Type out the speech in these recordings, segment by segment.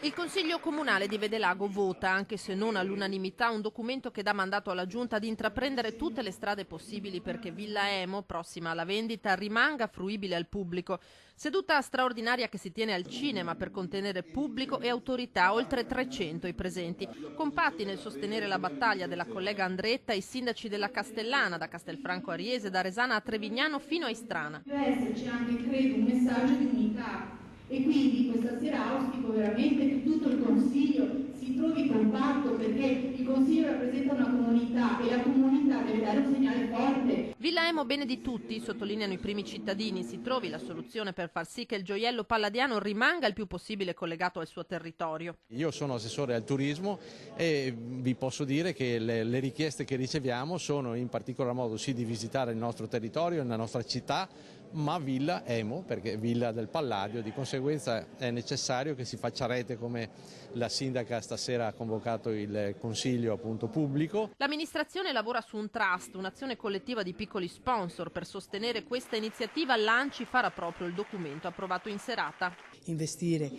Il Consiglio Comunale di Vedelago vota, anche se non all'unanimità, un documento che dà mandato alla Giunta di intraprendere tutte le strade possibili perché Villa Emo, prossima alla vendita, rimanga fruibile al pubblico. Seduta straordinaria che si tiene al cinema per contenere pubblico e autorità, oltre 300 i presenti, compatti nel sostenere la battaglia della collega Andretta e i sindaci della Castellana, da Castelfranco Ariese, da Resana a Trevignano fino a Istrana. Deve esserci anche, credo, un messaggio di unità. E quindi questa sera auspico veramente che tutto il Consiglio si trovi compatto, perché il Consiglio rappresenta una comunità e la comunità deve dare un segnale forte. Villa Emo bene di tutti, sottolineano i primi cittadini, si trovi la soluzione per far sì che il gioiello palladiano rimanga il più possibile collegato al suo territorio. Io sono assessore al turismo e vi posso dire che le richieste che riceviamo sono in particolar modo sì di visitare il nostro territorio, la nostra città, ma Villa Emo, perché Villa del Palladio, di conseguenza è necessario che si faccia rete, come la sindaca stasera ha convocato il consiglio appunto pubblico. L'amministrazione lavora su un trust, un'azione collettiva di piccoli sponsor. Per sostenere questa iniziativa l'ANCI farà proprio il documento approvato in serata. Investire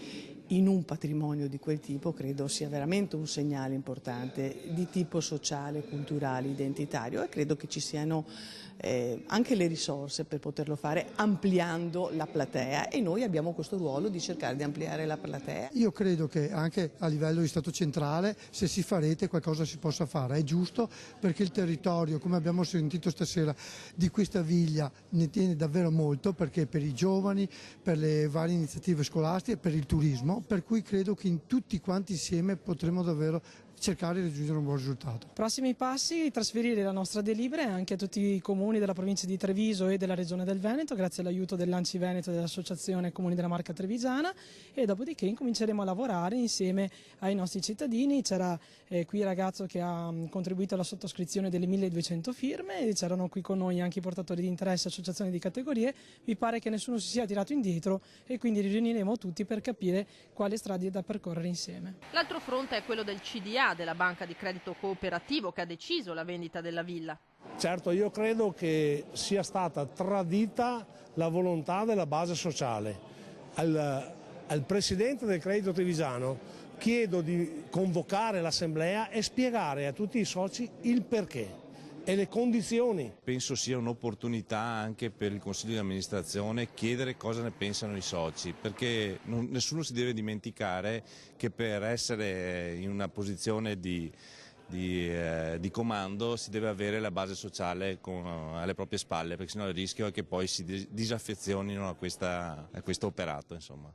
in un patrimonio di quel tipo credo sia veramente un segnale importante di tipo sociale, culturale, identitario, e credo che ci siano anche le risorse per poterlo fare ampliando la platea, e noi abbiamo questo ruolo di cercare di ampliare la platea. Io credo che anche a livello di Stato centrale, se si fa rete, qualcosa si possa fare. È giusto, perché il territorio, come abbiamo sentito stasera, di questa viglia ne tiene davvero molto, perché per i giovani, per le varie iniziative scolastiche, per il turismo, per cui credo che in tutti quanti insieme potremo davvero cercare di raggiungere un buon risultato. Prossimi passi: trasferire la nostra delibera anche a tutti i comuni della provincia di Treviso e della regione del Veneto, grazie all'aiuto dell'Anci Veneto e dell'Associazione Comuni della Marca Trevigiana, e dopodiché incominceremo a lavorare insieme ai nostri cittadini. C'era qui il ragazzo che ha contribuito alla sottoscrizione delle 1200 firme, e c'erano qui con noi anche i portatori di interesse, associazioni di categorie. Mi pare che nessuno si sia tirato indietro, e quindi riuniremo tutti per capire quali strade da percorrere insieme. L'altro fronte è quello del CDA, della Banca di Credito Cooperativo, che ha deciso la vendita della villa. Certo, io credo che sia stata tradita la volontà della base sociale. Al Presidente del Credito Trevigiano chiedo di convocare l'assemblea e spiegare a tutti i soci il perché e le condizioni. Penso sia un'opportunità anche per il Consiglio di amministrazione chiedere cosa ne pensano i soci, perché nessuno si deve dimenticare che per essere in una posizione di comando si deve avere la base sociale alle proprie spalle, perché sennò il rischio è che poi si disaffezionino a questo operato, insomma.